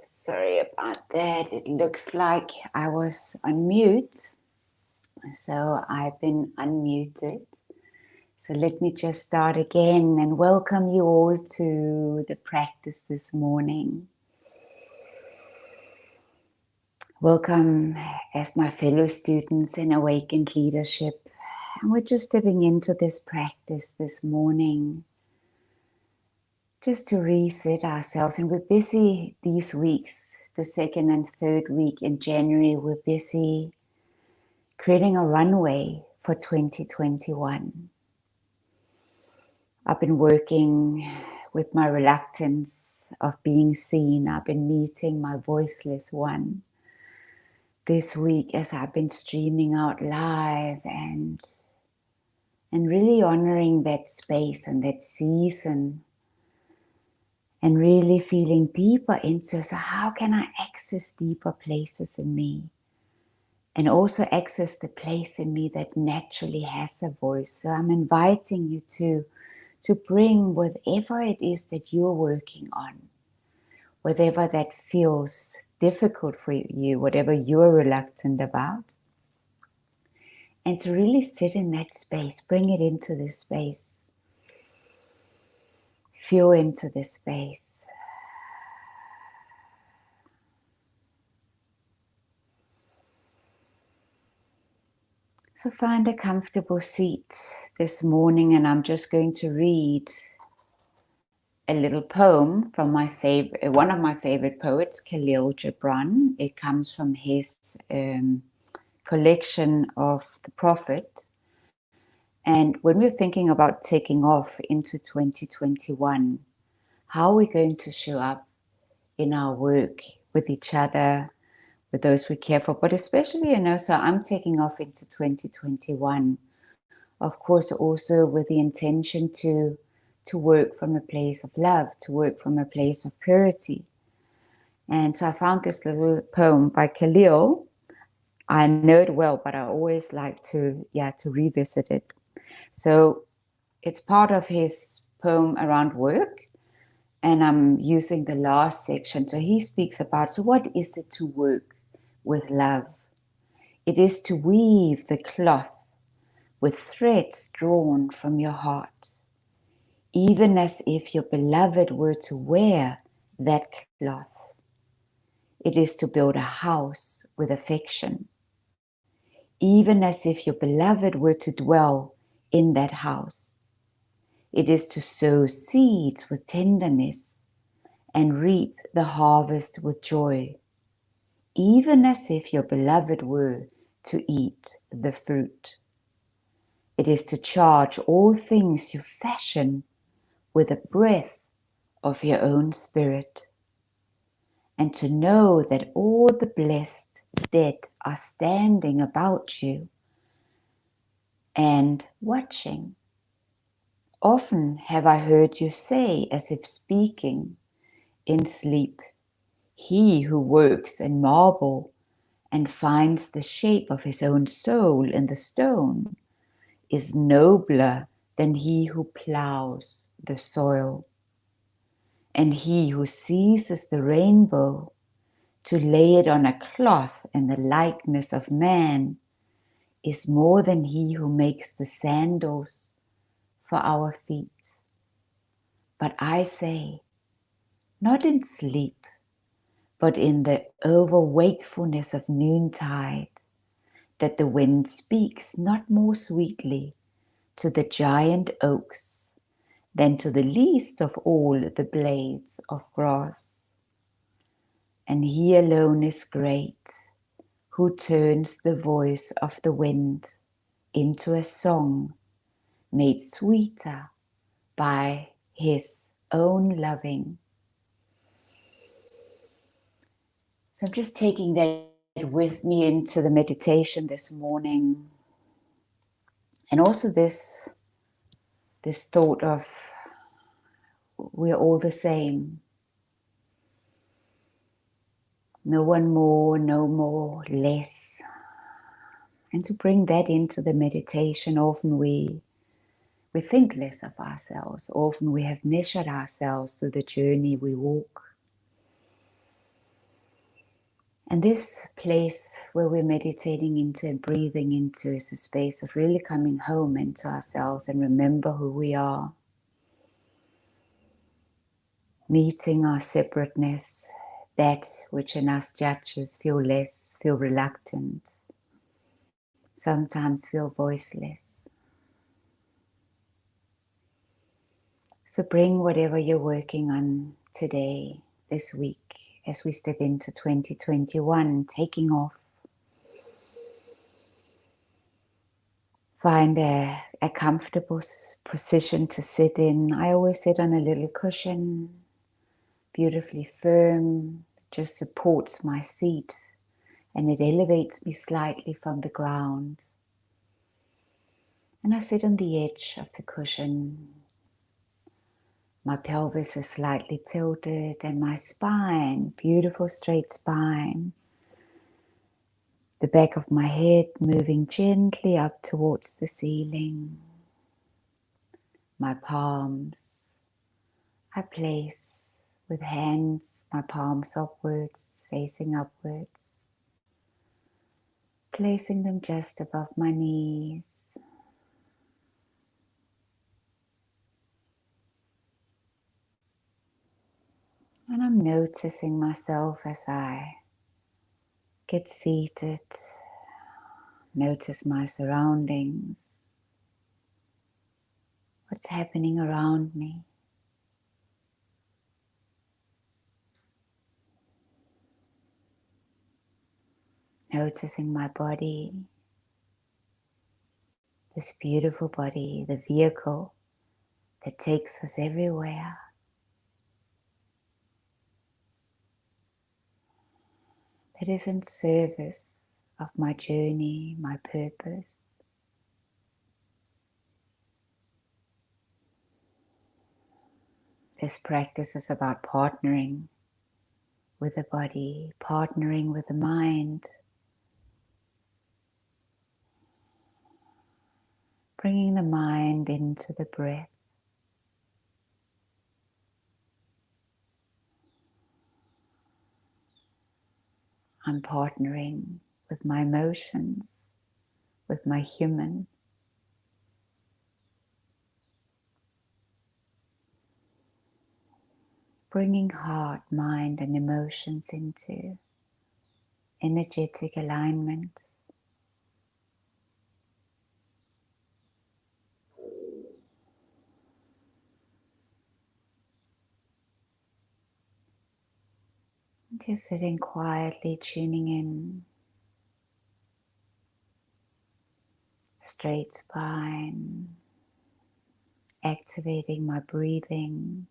Sorry about that. It looks like I was on mute. So I've been unmuted. So let me just start again and welcome you all to the practice this morning. Welcome as my fellow students in Awakened Leadership. And we're just stepping into this practice this morning, just to reset ourselves. And we're busy these weeks, the second and third week in January, we're busy creating a runway for 2021. I've been working with my reluctance of being seen. I've been meeting my voiceless one this week as I've been streaming out live and really honoring that space and that season. And really feeling deeper into, so how can I access deeper places in me? And also access the place in me that naturally has a voice. So I'm inviting you to bring whatever it is that you're working on, whatever that feels difficult for you, whatever you're reluctant about. And to really sit in that space, bring it into this space. Feel into this space. So find a comfortable seat this morning, and I'm just going to read a little poem from one of my favorite poets, Khalil Gibran. It comes from his collection of The Prophet. And when we're thinking about taking off into 2021, how are we going to show up in our work with each other, with those we care for, but especially, so I'm taking off into 2021, of course, also with the intention to work from a place of love, to work from a place of purity. And so I found this little poem by Khalil. I know it well, but I always like to revisit it. So it's part of his poem around work, and I'm using the last section. So he speaks about, so what is it to work with love? It is to weave the cloth with threads drawn from your heart, even as if your beloved were to wear that cloth. It is to build a house with affection, even as if your beloved were to dwell in that house. It is to sow seeds with tenderness and reap the harvest with joy, even as if your beloved were to eat the fruit. It is to charge all things you fashion with the breath of your own spirit, and to know that all the blessed dead are standing about you and watching. Often have I heard you say, as if speaking in sleep, he who works in marble and finds the shape of his own soul in the stone is nobler than he who plows the soil. And he who seizes the rainbow to lay it on a cloth in the likeness of man is more than he who makes the sandals for our feet. But I say, not in sleep, but in the over-wakefulness of noontide, that the wind speaks not more sweetly to the giant oaks than to the least of all the blades of grass. And he alone is great, who turns the voice of the wind into a song made sweeter by his own loving. So I'm just taking that with me into the meditation this morning. And also this thought of we're all the same. No one more, no more, less. And to bring that into the meditation, often we think less of ourselves. Often we have measured ourselves through the journey we walk. And this place where we're meditating into and breathing into is a space of really coming home into ourselves and remember who we are. Meeting our separateness, that which in us judges feel less, feel reluctant, sometimes feel voiceless. So bring whatever you're working on today, this week, as we step into 2021, taking off. Find a comfortable position to sit in. I always sit on a little cushion, beautifully firm, just supports my seat, and it elevates me slightly from the ground. And I sit on the edge of the cushion. My pelvis is slightly tilted and my spine, beautiful straight spine. The back of my head moving gently up towards the ceiling. My palms I place with hands, my palms upwards, facing upwards. Placing them just above my knees. And I'm noticing myself as I get seated. Notice my surroundings. What's happening around me? Noticing my body. This beautiful body, the vehicle that takes us everywhere. That is in service of my journey, my purpose. This practice is about partnering with the body, partnering with the mind, bringing the mind into the breath. I'm partnering with my emotions, with my human. Bringing heart, mind, and emotions into energetic alignment. Just sitting quietly, tuning in. Straight spine. Activating my breathing.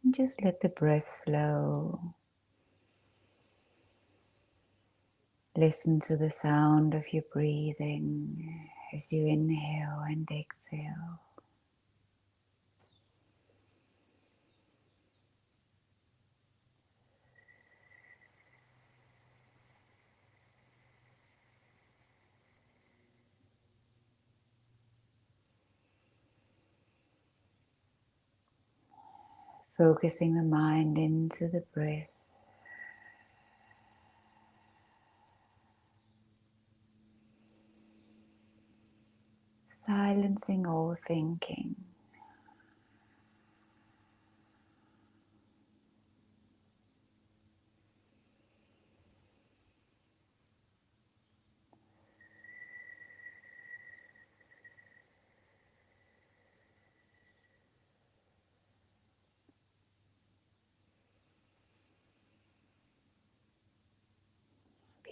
And just let the breath flow. Listen to the sound of your breathing as you inhale and exhale. Focusing the mind into the breath. Silencing all thinking.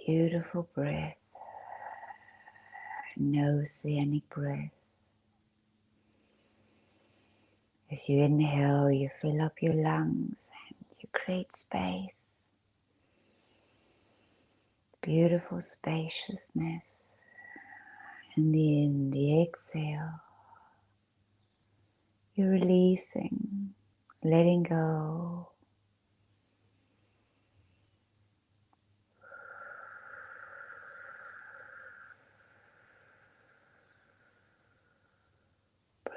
Beautiful breath. No oceanic breath. As you inhale, you fill up your lungs and you create space. Beautiful spaciousness. And in the exhale, you're releasing, letting go.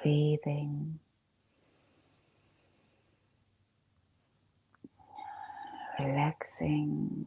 breathing, relaxing.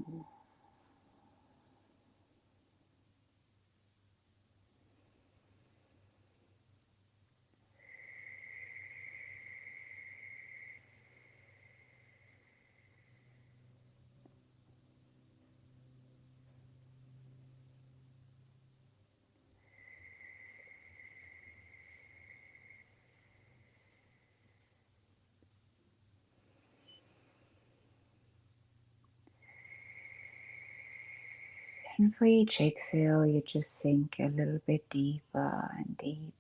And for each exhale, you just sink a little bit deeper and deeper.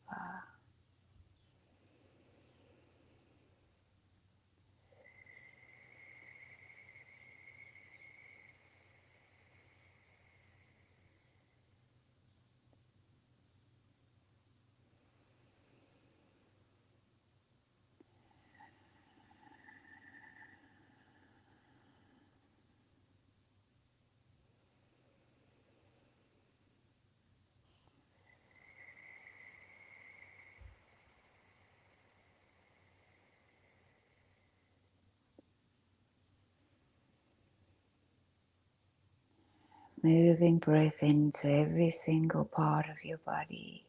Moving breath into every single part of your body.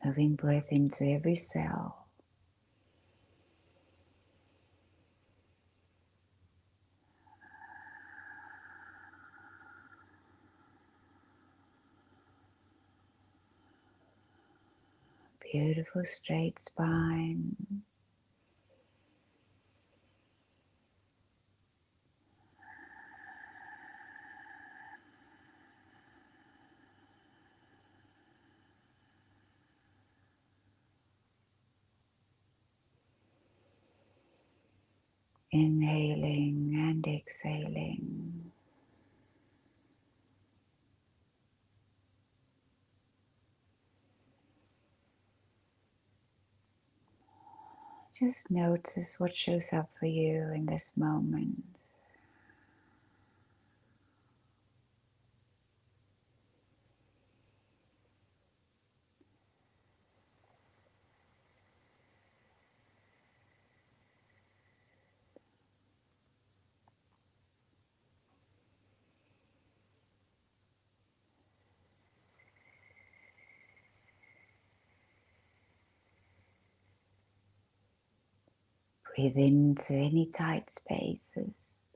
Moving breath into every cell. Beautiful straight spine. Inhaling and exhaling. Just notice what shows up for you in this moment. Breathe into any tight spaces.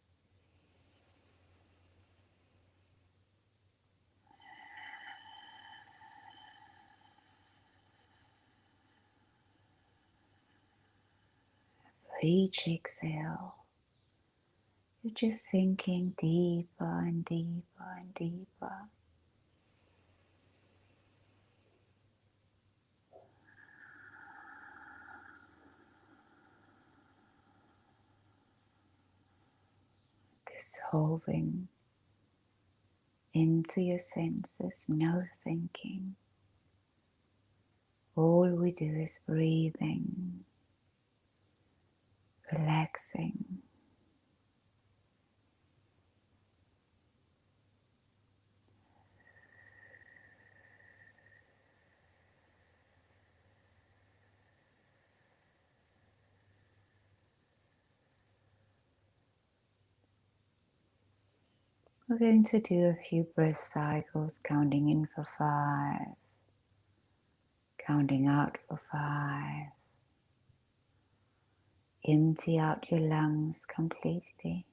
For each exhale, you're just sinking deeper and deeper and deeper. Dissolving into your senses, no thinking. All we do is breathing, relaxing. We're going to do a few breath cycles, counting in for 5, counting out for 5. Empty out your lungs completely.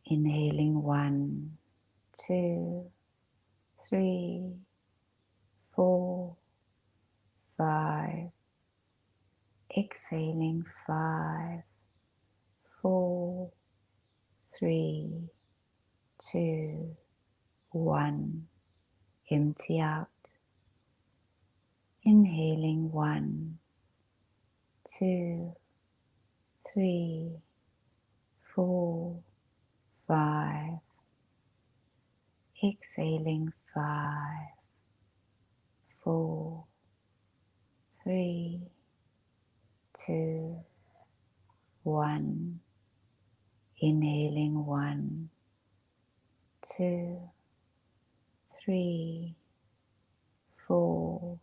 Inhaling 1, 2, 3, 4, 5. Exhaling 5, 4, 3, 2, 1. Empty out. Inhaling 1, 2, 3, 4, 5. Exhaling 5, 4, 3, 2, 1. Inhaling 1, 2, 3, 4,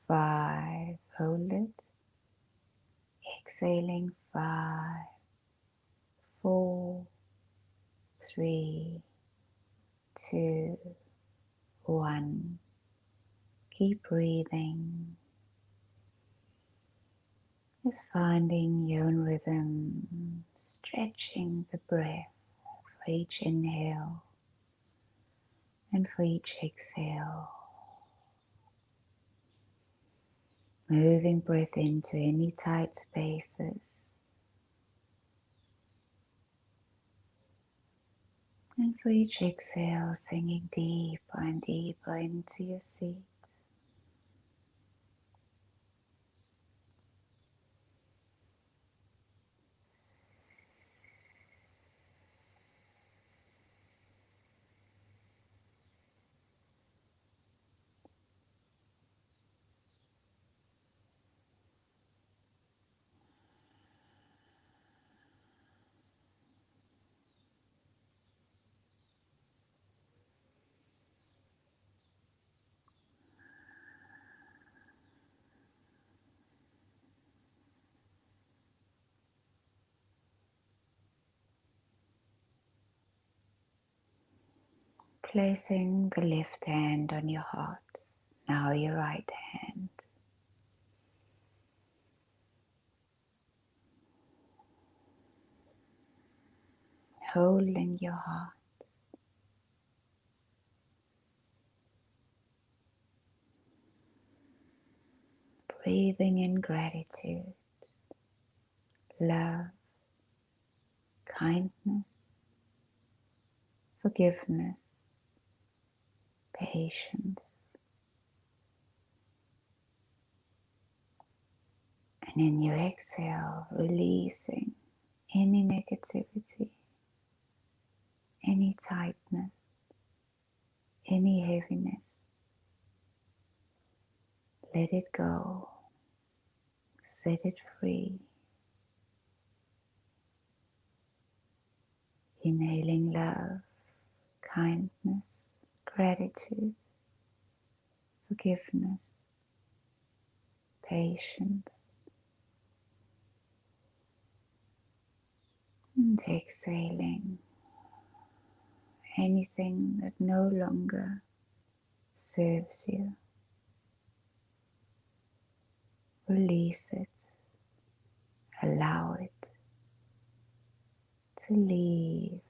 5. Hold it. Exhaling 5, 4, 3, 2, 1. Keep breathing. Just finding your own rhythm, stretching the breath for each inhale and for each exhale. Moving breath into any tight spaces. And for each exhale, sinking deeper and deeper into your seat. Placing the left hand on your heart, now your right hand. Holding your heart. Breathing in gratitude, love, kindness, forgiveness, patience. And in your exhale, releasing any negativity, any tightness, any heaviness. Let it go. Set it free. Inhaling love, kindness, gratitude, forgiveness, patience. And exhaling anything that no longer serves you. Release it. Allow it to leave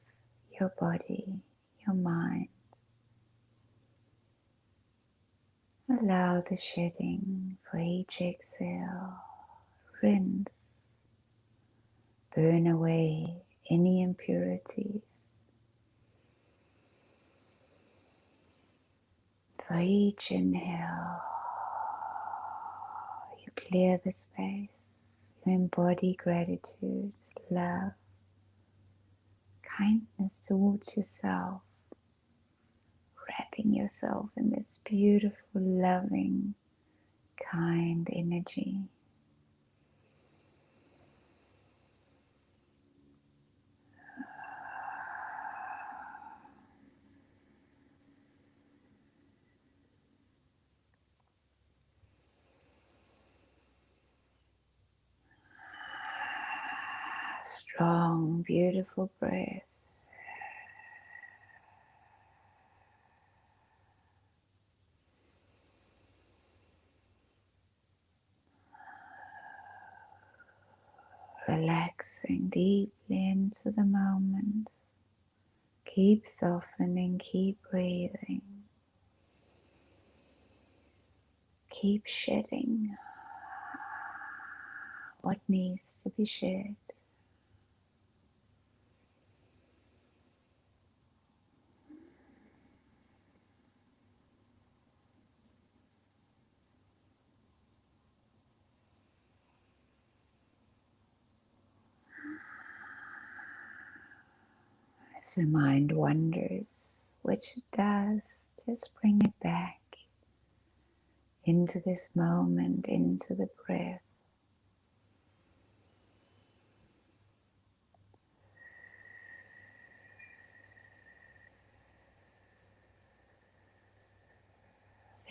your body, your mind. Allow the shedding for each exhale. Rinse. Burn away any impurities. For each inhale, you clear the space. You embody gratitude, love, kindness towards yourself. Wrapping yourself in this beautiful, loving, kind energy. Strong, beautiful breath. Relaxing deeply into the moment. Keep softening, keep breathing. Keep shedding what needs to be shed. If the mind wanders, which it does, just bring it back into this moment, into the breath.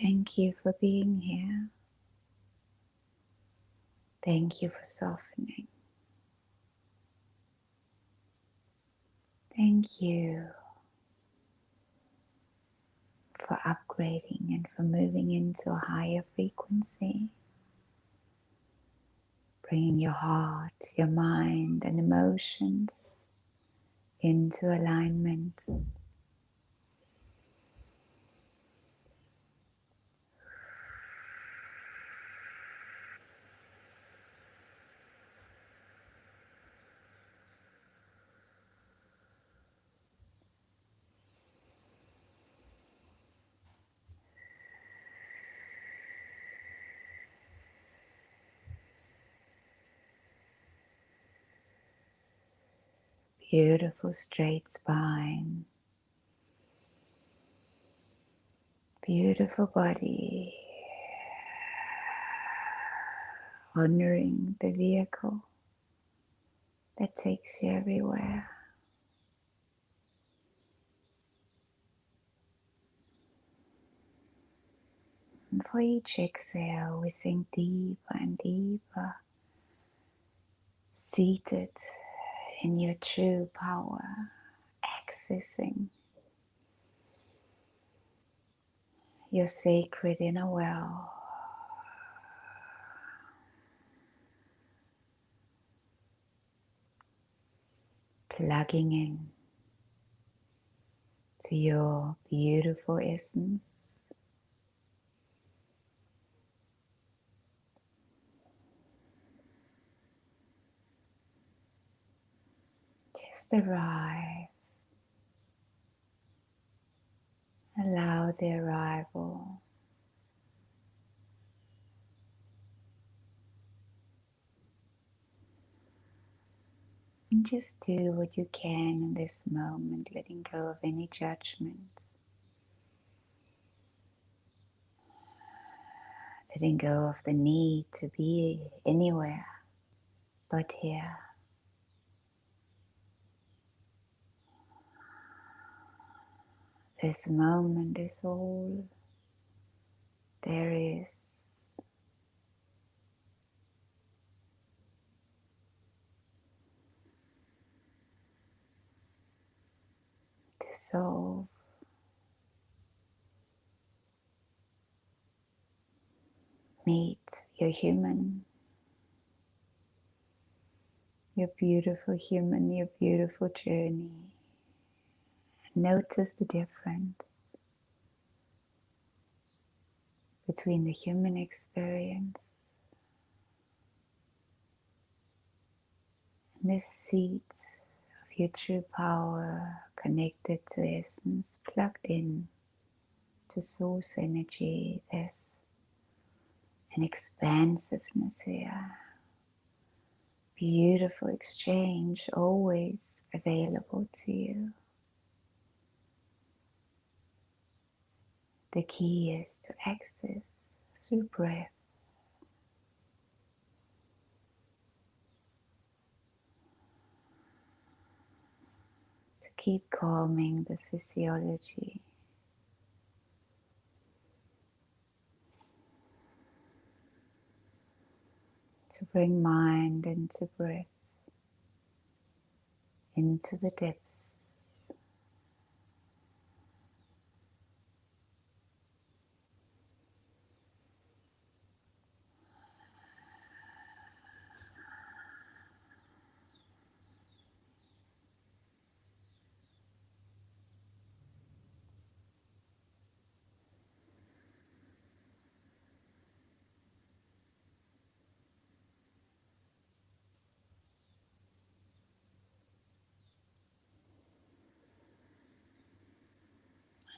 Thank you for being here. Thank you for softening. Thank you for upgrading and for moving into a higher frequency, bringing your heart, your mind, and emotions into alignment. Beautiful straight spine, beautiful body, honoring the vehicle that takes you everywhere. And for each exhale, we sink deeper and deeper, seated in your true power, accessing your sacred inner well, plugging in to your beautiful essence. Just arrive. Allow the arrival. And just do what you can in this moment, letting go of any judgment, letting go of the need to be anywhere but here. This moment is all there is. Dissolve. Meet your human, your beautiful human, your beautiful journey. Notice the difference between the human experience and this seat of your true power, connected to essence, plugged in to source energy. There's an expansiveness here. Beautiful exchange always available to you. The key is to access through breath, to keep calming the physiology, to bring mind into breath, into the depths.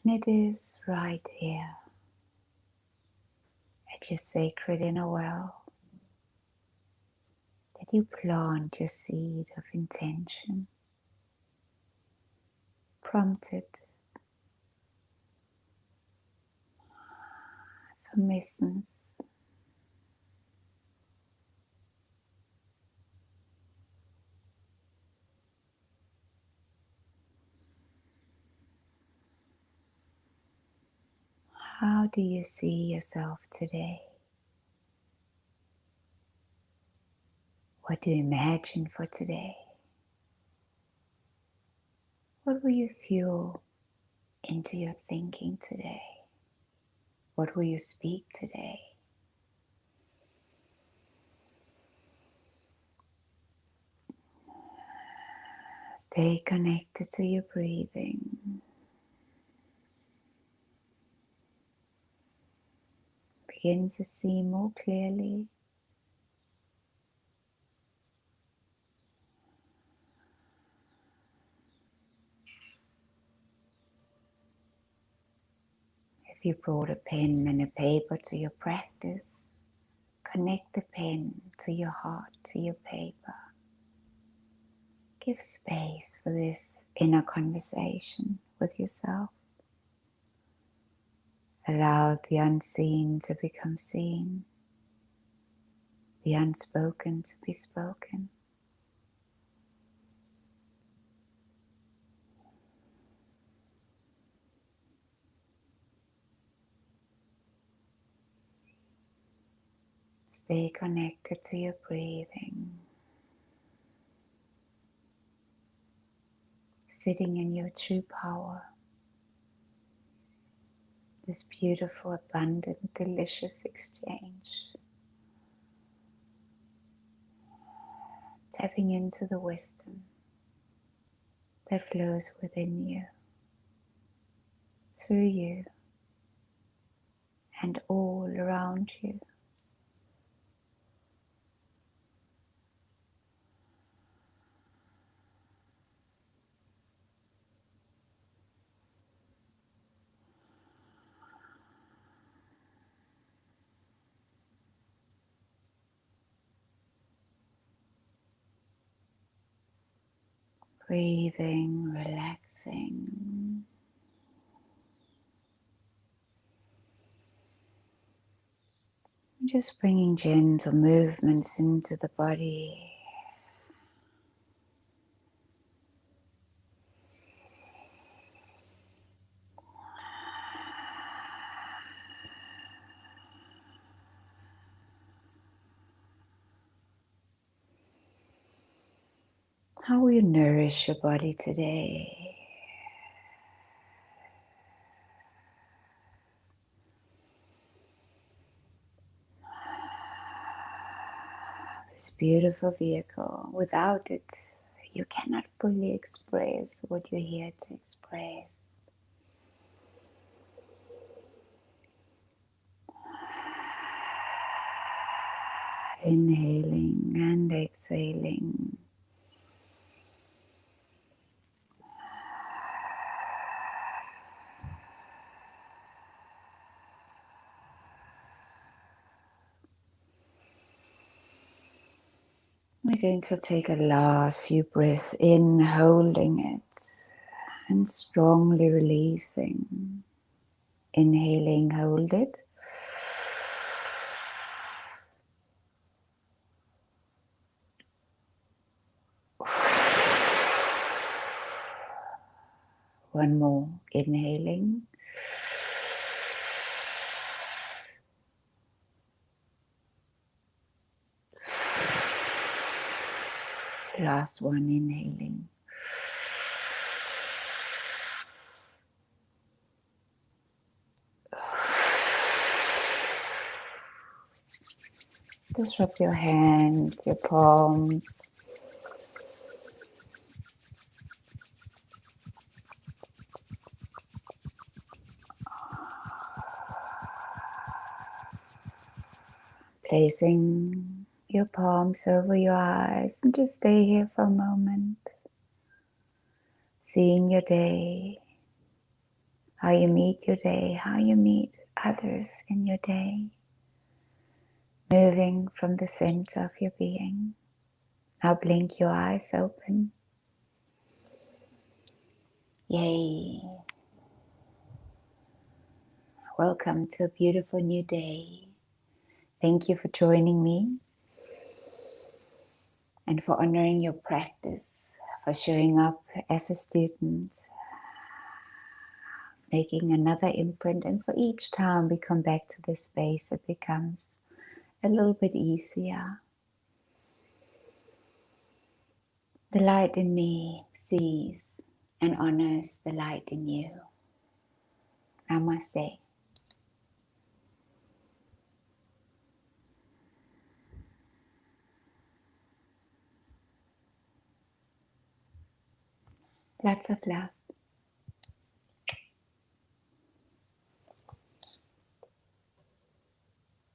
And it is right here at your sacred inner well that you plant your seed of intention, prompted permissions. How do you see yourself today? What do you imagine for today? What will you fuel into your thinking today? What will you speak today? Stay connected to your breathing. Begin to see more clearly. If you brought a pen and a paper to your practice, connect the pen to your heart, to your paper. Give space for this inner conversation with yourself. Allow the unseen to become seen, the unspoken to be spoken. Stay connected to your breathing. Sitting in your true power. This beautiful, abundant, delicious exchange. Tapping into the wisdom that flows within you, through you, and all around you. Breathing, relaxing. Just bringing gentle movements into the body. How will you nourish your body today? This beautiful vehicle. Without it, you cannot fully express what you're here to express. Inhaling and exhaling. We're going to take a last few breaths in, holding it, and strongly releasing. Inhaling, hold it. One more, inhaling. Last one, inhaling. Just rub your hands, your palms. Placing your palms over your eyes and just stay here for a moment. Seeing your day, how you meet your day, how you meet others in your day. Moving from the center of your being. Now blink your eyes open. Yay! Welcome to a beautiful new day. Thank you for joining me and for honoring your practice, for showing up as a student, making another imprint. And for each time we come back to this space, it becomes a little bit easier. The light in me sees and honors the light in you. Namaste. Lots of love.